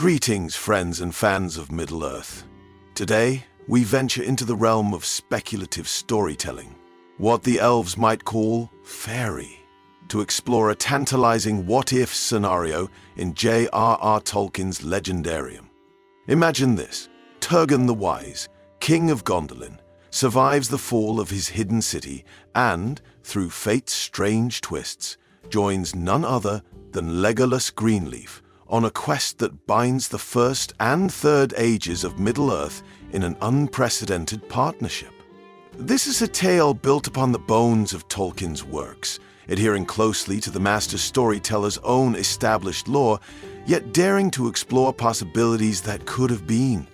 Greetings, friends and fans of Middle-earth. Today, we venture into the realm of speculative storytelling, what the elves might call fairy, to explore a tantalizing what-if scenario in J.R.R. Tolkien's Legendarium. Imagine this: Turgon the Wise, king of Gondolin, survives the fall of his hidden city and, through fate's strange twists, joins none other than Legolas Greenleaf on a quest that binds the first and third ages of Middle-earth in an unprecedented partnership. This is a tale built upon the bones of Tolkien's works, adhering closely to the master storyteller's own established lore, yet daring to explore possibilities that could have been.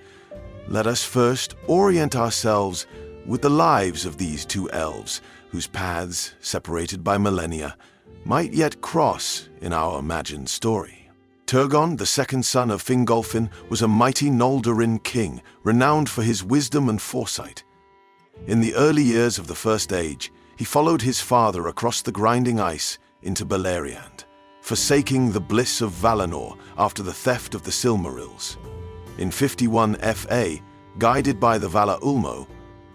Let us first orient ourselves with the lives of these two elves, whose paths, separated by millennia, might yet cross in our imagined story. Turgon, the second son of Fingolfin, was a mighty Noldorin king, renowned for his wisdom and foresight. In the early years of the First Age, he followed his father across the grinding ice into Beleriand, forsaking the bliss of Valinor after the theft of the Silmarils. In 51 FA, guided by the Valar Ulmo,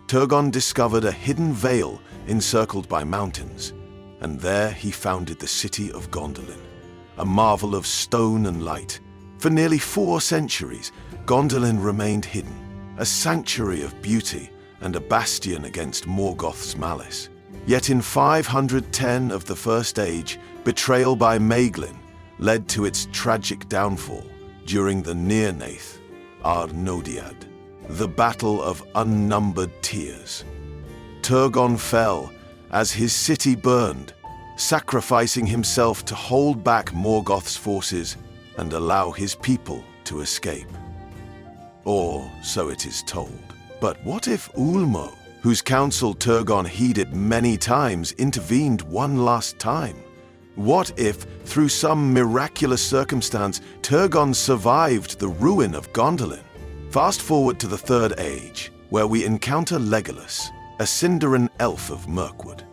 Turgon discovered a hidden vale encircled by mountains, and there he founded the city of Gondolin, a marvel of stone and light. For nearly 4 centuries, Gondolin remained hidden, a sanctuary of beauty and a bastion against Morgoth's malice. Yet in 510 of the First Age, betrayal by Maeglin led to its tragic downfall during the Nearnath Ar-Nodiad, the battle of unnumbered tears. Turgon fell as his city burned, sacrificing himself to hold back Morgoth's forces and allow his people to escape. Or so it is told. But what if Ulmo, whose counsel Turgon heeded many times, intervened one last time? What if, through some miraculous circumstance, Turgon survived the ruin of Gondolin? Fast forward to the Third Age, where we encounter Legolas, a Sindarin elf of Mirkwood.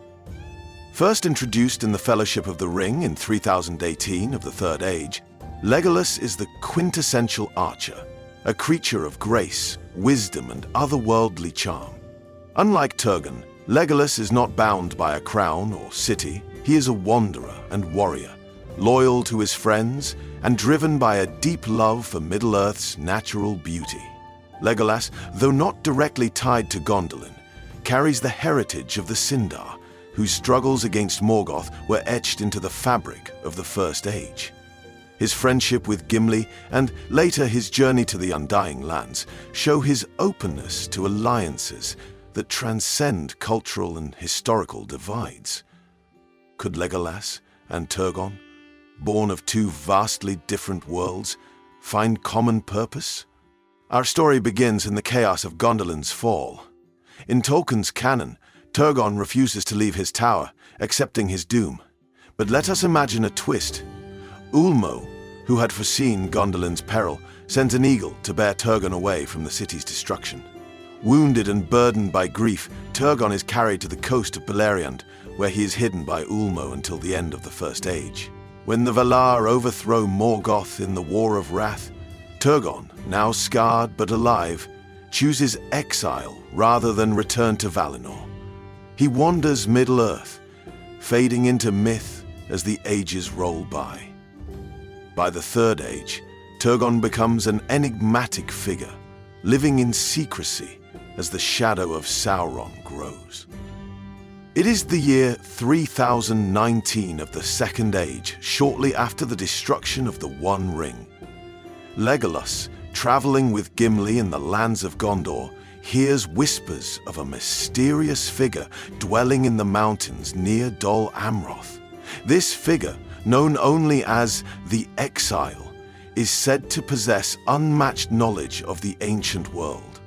First introduced in the Fellowship of the Ring in 3018 of the Third Age, Legolas is the quintessential archer, a creature of grace, wisdom, and otherworldly charm. Unlike Turgon, Legolas is not bound by a crown or city. He is a wanderer and warrior, loyal to his friends and driven by a deep love for Middle-earth's natural beauty. Legolas, though not directly tied to Gondolin, carries the heritage of the Sindar, whose struggles against Morgoth were etched into the fabric of the First Age. His friendship with Gimli, and later his journey to the Undying Lands, show his openness to alliances that transcend cultural and historical divides. Could Legolas and Turgon, born of two vastly different worlds, find common purpose? Our story begins in the chaos of Gondolin's fall. In Tolkien's canon, Turgon refuses to leave his tower, accepting his doom. But let us imagine a twist. Ulmo, who had foreseen Gondolin's peril, sends an eagle to bear Turgon away from the city's destruction. Wounded and burdened by grief, Turgon is carried to the coast of Beleriand, where he is hidden by Ulmo until the end of the First Age. When the Valar overthrow Morgoth in the War of Wrath, Turgon, now scarred but alive, chooses exile rather than return to Valinor. He wanders Middle-earth, fading into myth as the ages roll by. By the Third Age, Turgon becomes an enigmatic figure, living in secrecy as the shadow of Sauron grows. It is the year 3019 of the Second Age, shortly after the destruction of the One Ring. Legolas, traveling with Gimli in the lands of Gondor, hears whispers of a mysterious figure dwelling in the mountains near Dol Amroth. This figure, known only as the Exile, is said to possess unmatched knowledge of the ancient world.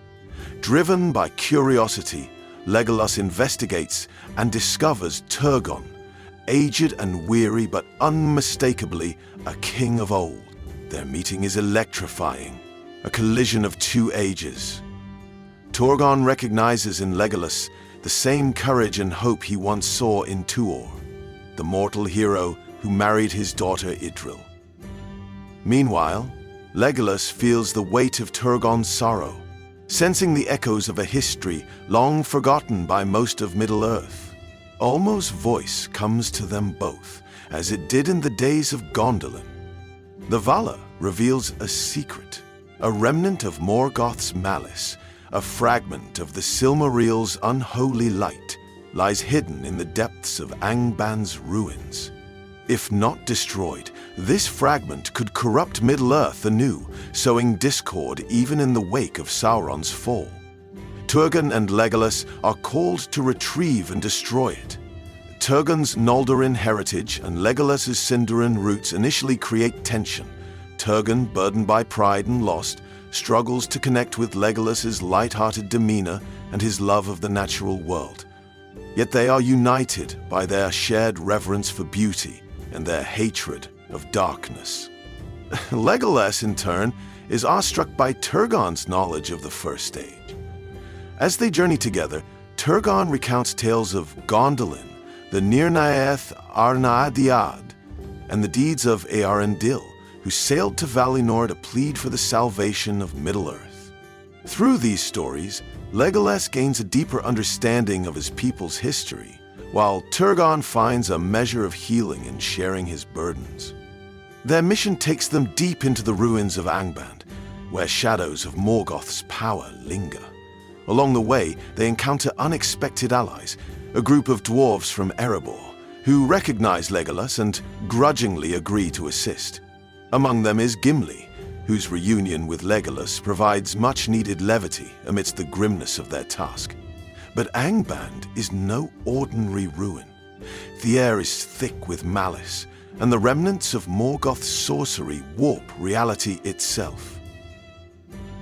Driven by curiosity, Legolas investigates and discovers Turgon, aged and weary but unmistakably a king of old. Their meeting is electrifying, a collision of two ages. Turgon recognizes in Legolas the same courage and hope he once saw in Tuor, the mortal hero who married his daughter Idril. Meanwhile, Legolas feels the weight of Turgon's sorrow, sensing the echoes of a history long forgotten by most of Middle-earth. Olmo's voice comes to them both, as it did in the days of Gondolin. The Vala reveals a secret, a remnant of Morgoth's malice, a fragment of the Silmarill's unholy light, lies hidden in the depths of Angband's ruins. If not destroyed, this fragment could corrupt Middle-earth anew, sowing discord even in the wake of Sauron's fall. Turgon and Legolas are called to retrieve and destroy it. Turgon's Noldorin heritage and Legolas's Sindarin roots initially create tension. Turgon, burdened by pride and lost, struggles to connect with Legolas's light-hearted demeanor and his love of the natural world. Yet they are united by their shared reverence for beauty and their hatred of darkness. Legolas, in turn, is awestruck by Turgon's knowledge of the First Age. As they journey together, Turgon recounts tales of Gondolin, the Nirnaeth Arnadiad, and the deeds of Earendil, who sailed to Valinor to plead for the salvation of Middle-earth. Through these stories, Legolas gains a deeper understanding of his people's history, while Turgon finds a measure of healing in sharing his burdens. Their mission takes them deep into the ruins of Angband, where shadows of Morgoth's power linger. Along the way, they encounter unexpected allies, a group of dwarves from Erebor, who recognize Legolas and grudgingly agree to assist. Among them is Gimli, whose reunion with Legolas provides much-needed levity amidst the grimness of their task. But Angband is no ordinary ruin. The air is thick with malice, and the remnants of Morgoth's sorcery warp reality itself.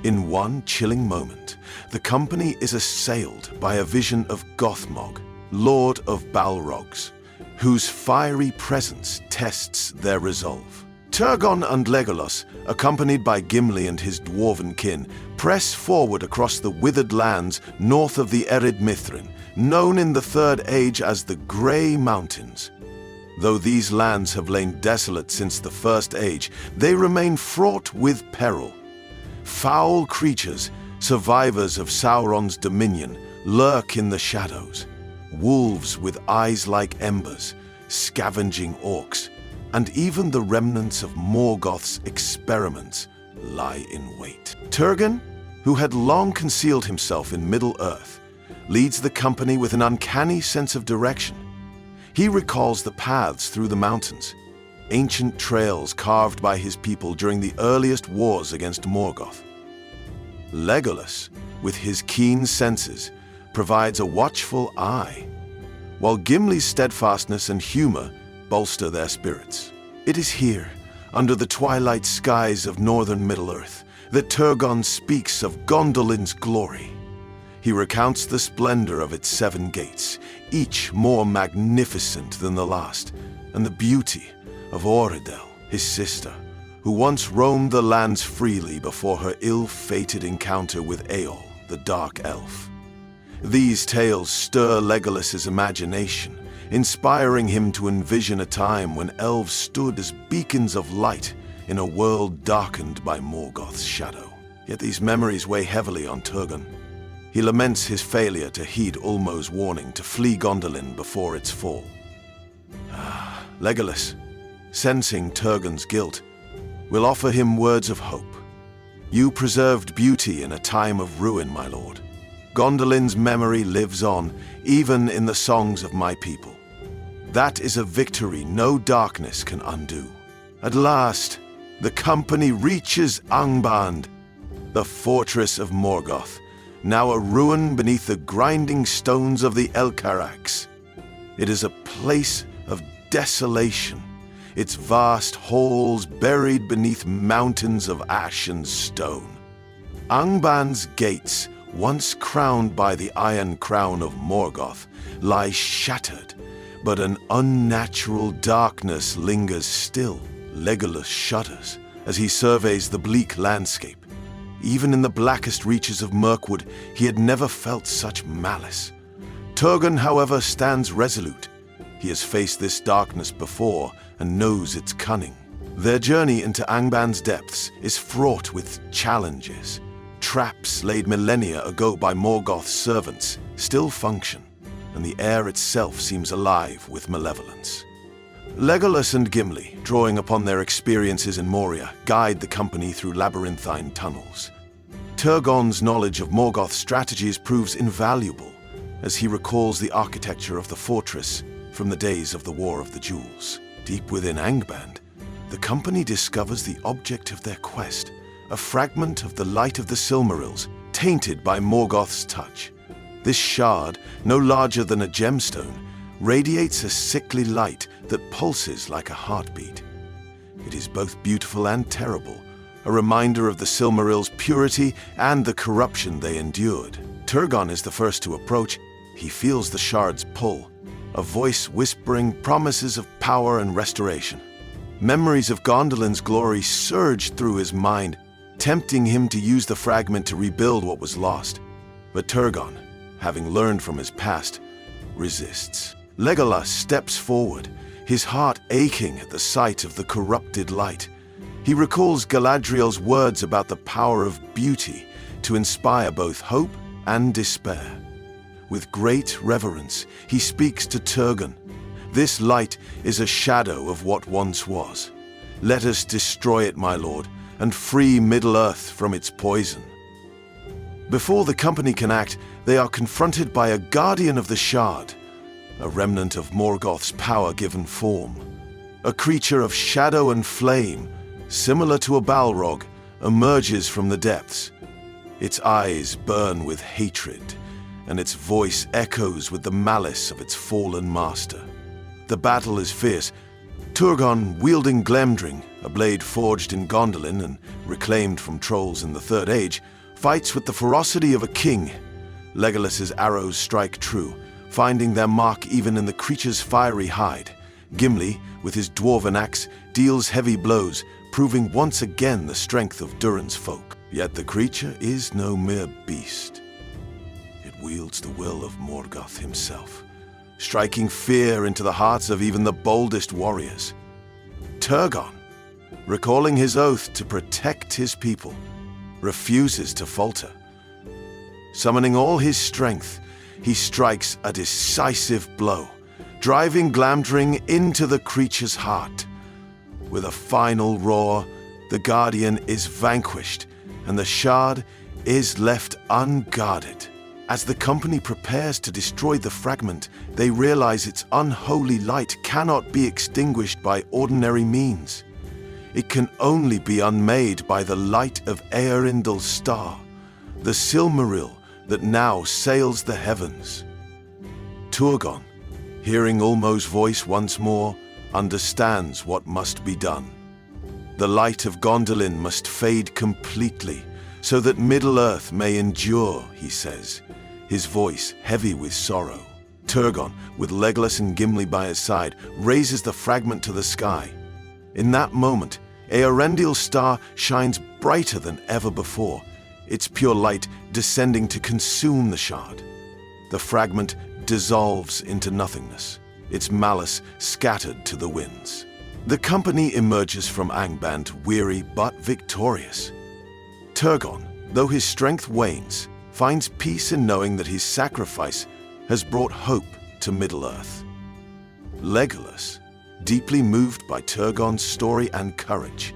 In one chilling moment, the company is assailed by a vision of Gothmog, Lord of Balrogs, whose fiery presence tests their resolve. Turgon and Legolas, accompanied by Gimli and his dwarven kin, press forward across the withered lands north of the Ered Mithrin, known in the Third Age as the Grey Mountains. Though these lands have lain desolate since the First Age, they remain fraught with peril. Foul creatures, survivors of Sauron's dominion, lurk in the shadows. Wolves with eyes like embers, scavenging orcs, and even the remnants of Morgoth's experiments lie in wait. Turgon, who had long concealed himself in Middle-earth, leads the company with an uncanny sense of direction. He recalls the paths through the mountains, ancient trails carved by his people during the earliest wars against Morgoth. Legolas, with his keen senses, provides a watchful eye, while Gimli's steadfastness and humor bolster their spirits. It is here, under the twilight skies of northern Middle-earth, that Turgon speaks of Gondolin's glory. He recounts the splendor of its 7 gates, each more magnificent than the last, and the beauty of Oredel, his sister, who once roamed the lands freely before her ill-fated encounter with Eol, the Dark Elf. These tales stir Legolas's imagination, inspiring him to envision a time when elves stood as beacons of light in a world darkened by Morgoth's shadow. Yet these memories weigh heavily on Turgon. He laments his failure to heed Ulmo's warning to flee Gondolin before its fall. Legolas, sensing Turgon's guilt, will offer him words of hope. You preserved beauty in a time of ruin, my lord. Gondolin's memory lives on, even in the songs of my people. That is a victory no darkness can undo. At last, the company reaches Angband, the fortress of Morgoth, now a ruin beneath the grinding stones of the Elcarax. It is a place of desolation, its vast halls buried beneath mountains of ash and stone. Angband's gates, once crowned by the iron crown of Morgoth, lie shattered, but an unnatural darkness lingers still. Legolas shudders as he surveys the bleak landscape. Even in the blackest reaches of Mirkwood, he had never felt such malice. Turgon, however, stands resolute. He has faced this darkness before and knows its cunning. Their journey into Angband's depths is fraught with challenges. Traps laid millennia ago by Morgoth's servants still function, and the air itself seems alive with malevolence. Legolas and Gimli, drawing upon their experiences in Moria, guide the company through labyrinthine tunnels. Turgon's knowledge of Morgoth's strategies proves invaluable, as he recalls the architecture of the fortress from the days of the War of the Jewels. Deep within Angband, the company discovers the object of their quest, a fragment of the light of the Silmarils, tainted by Morgoth's touch. This shard, no larger than a gemstone, radiates a sickly light that pulses like a heartbeat. It is both beautiful and terrible, a reminder of the Silmarils' purity and the corruption they endured. Turgon is the first to approach. He feels the shard's pull, a voice whispering promises of power and restoration. Memories of Gondolin's glory surge through his mind, tempting him to use the fragment to rebuild what was lost. But Turgon, having learned from his past, resists. Legolas steps forward, his heart aching at the sight of the corrupted light. He recalls Galadriel's words about the power of beauty to inspire both hope and despair. With great reverence, he speaks to Turgon. This light is a shadow of what once was. Let us destroy it, my lord, and free Middle-earth from its poison. Before the company can act, they are confronted by a guardian of the shard, a remnant of Morgoth's power-given form. A creature of shadow and flame, similar to a Balrog, emerges from the depths. Its eyes burn with hatred, and its voice echoes with the malice of its fallen master. The battle is fierce. Turgon, wielding Glemdring, a blade forged in Gondolin and reclaimed from trolls in the Third Age, fights with the ferocity of a king. Legolas's arrows strike true, finding their mark even in the creature's fiery hide. Gimli, with his dwarven axe, deals heavy blows, proving once again the strength of Durin's folk. Yet the creature is no mere beast. It wields the will of Morgoth himself, striking fear into the hearts of even the boldest warriors. Turgon, recalling his oath to protect his people, refuses to falter. Summoning all his strength, he strikes a decisive blow, driving Glamdring into the creature's heart. With a final roar, the Guardian is vanquished, and the shard is left unguarded. As the company prepares to destroy the fragment, they realize its unholy light cannot be extinguished by ordinary means. It can only be unmade by the light of Eärendil's star, the Silmaril that now sails the heavens. Turgon, hearing Ulmo's voice once more, understands what must be done. The light of Gondolin must fade completely, so that Middle-earth may endure, he says, his voice heavy with sorrow. Turgon, with Legolas and Gimli by his side, raises the fragment to the sky. In that moment, Eärendil's star shines brighter than ever before, its pure light descending to consume the shard. The fragment dissolves into nothingness, its malice scattered to the winds. The company emerges from Angband weary but victorious. Turgon, though his strength wanes, finds peace in knowing that his sacrifice has brought hope to Middle-earth. Legolas, deeply moved by Turgon's story and courage,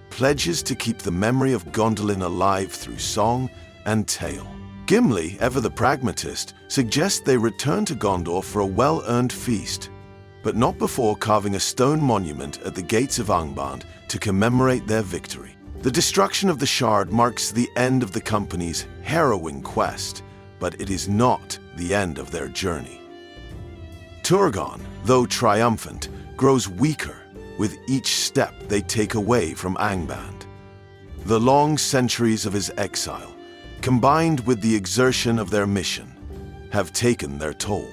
pledges to keep the memory of Gondolin alive through song and tale. Gimli, ever the pragmatist, suggests they return to Gondor for a well-earned feast, but not before carving a stone monument at the gates of Angband to commemorate their victory. The destruction of the shard marks the end of the company's harrowing quest, but it is not the end of their journey. Turgon, though triumphant, grows weaker with each step they take away from Angband. The long centuries of his exile, combined with the exertion of their mission, have taken their toll.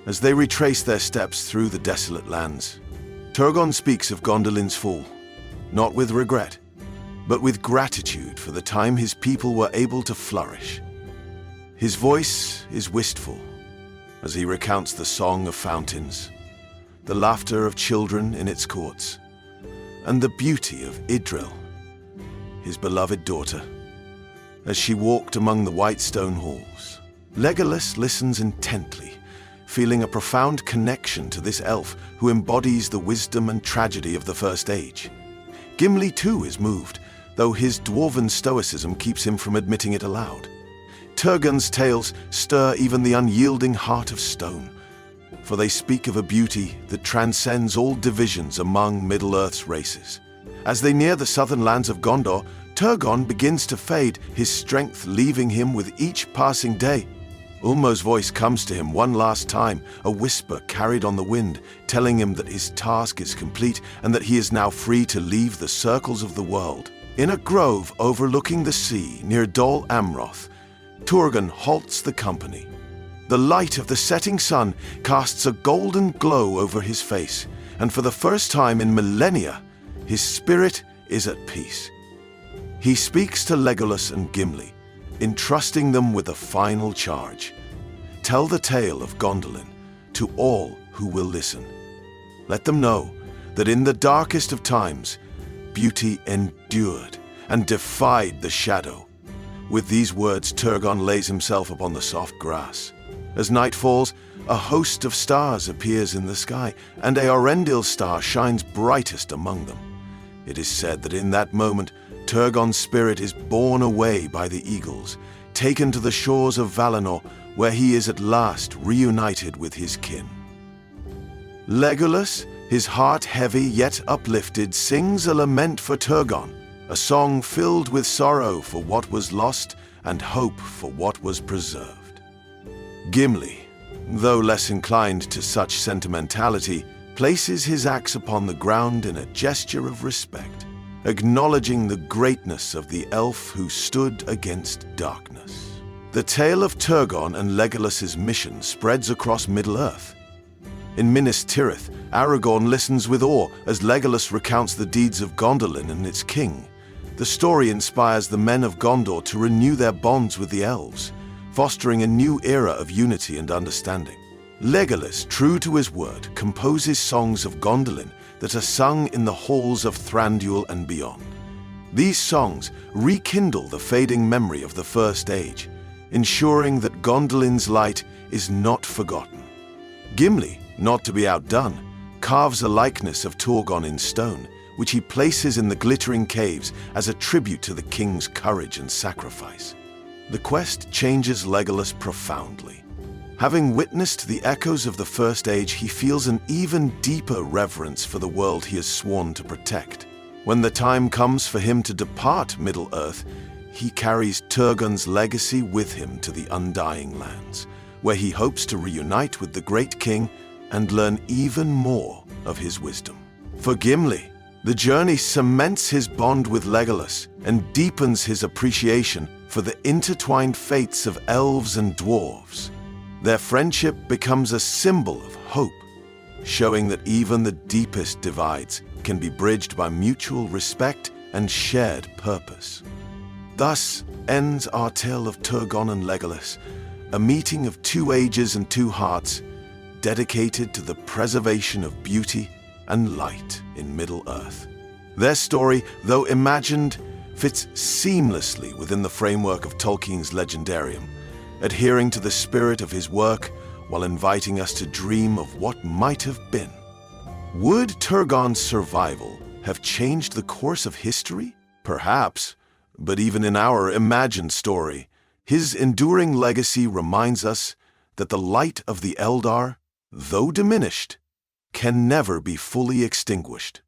As they retrace their steps through the desolate lands, Turgon speaks of Gondolin's fall, not with regret, but with gratitude for the time his people were able to flourish. His voice is wistful as he recounts the song of fountains, the laughter of children in its courts, and the beauty of Idril, his beloved daughter. As she walked among the white stone halls, Legolas listens intently, feeling a profound connection to this elf who embodies the wisdom and tragedy of the First Age. Gimli too is moved, though his dwarven stoicism keeps him from admitting it aloud. Turgon's tales stir even the unyielding heart of stone, for they speak of a beauty that transcends all divisions among Middle-earth's races. As they near the southern lands of Gondor, Turgon begins to fade, his strength leaving him with each passing day. Ulmo's voice comes to him one last time, a whisper carried on the wind, telling him that his task is complete and that he is now free to leave the circles of the world. In a grove overlooking the sea near Dol Amroth, Turgon halts the company. The light of the setting sun casts a golden glow over his face, and for the first time in millennia, his spirit is at peace. He speaks to Legolas and Gimli, entrusting them with a final charge. Tell the tale of Gondolin to all who will listen. Let them know that in the darkest of times, beauty endured and defied the shadow. With these words, Turgon lays himself upon the soft grass. As night falls, a host of stars appears in the sky, and Eorendil's star shines brightest among them. It is said that in that moment, Turgon's spirit is borne away by the eagles, taken to the shores of Valinor, where he is at last reunited with his kin. Legolas, his heart heavy yet uplifted, sings a lament for Turgon, a song filled with sorrow for what was lost and hope for what was preserved. Gimli, though less inclined to such sentimentality, places his axe upon the ground in a gesture of respect, acknowledging the greatness of the elf who stood against darkness. The tale of Turgon and Legolas's mission spreads across Middle-earth. In Minas Tirith, Aragorn listens with awe as Legolas recounts the deeds of Gondolin and its king. The story inspires the men of Gondor to renew their bonds with the elves, fostering a new era of unity and understanding. Legolas, true to his word, composes songs of Gondolin that are sung in the halls of Thranduil and beyond. These songs rekindle the fading memory of the First Age, ensuring that Gondolin's light is not forgotten. Gimli, not to be outdone, carves a likeness of Turgon in stone, which he places in the glittering caves as a tribute to the king's courage and sacrifice. The quest changes Legolas profoundly. Having witnessed the echoes of the First Age, he feels an even deeper reverence for the world he has sworn to protect. When the time comes for him to depart Middle-earth, he carries Turgon's legacy with him to the Undying Lands, where he hopes to reunite with the great king and learn even more of his wisdom. For Gimli, the journey cements his bond with Legolas and deepens his appreciation for the intertwined fates of elves and dwarves. Their friendship becomes a symbol of hope, showing that even the deepest divides can be bridged by mutual respect and shared purpose. Thus ends our tale of Turgon and Legolas, a meeting of two ages and two hearts, dedicated to the preservation of beauty and light in Middle-earth. Their story, though imagined, fits seamlessly within the framework of Tolkien's legendarium, adhering to the spirit of his work while inviting us to dream of what might have been. Would Turgon's survival have changed the course of history? Perhaps, but even in our imagined story, his enduring legacy reminds us that the light of the Eldar, though diminished, can never be fully extinguished.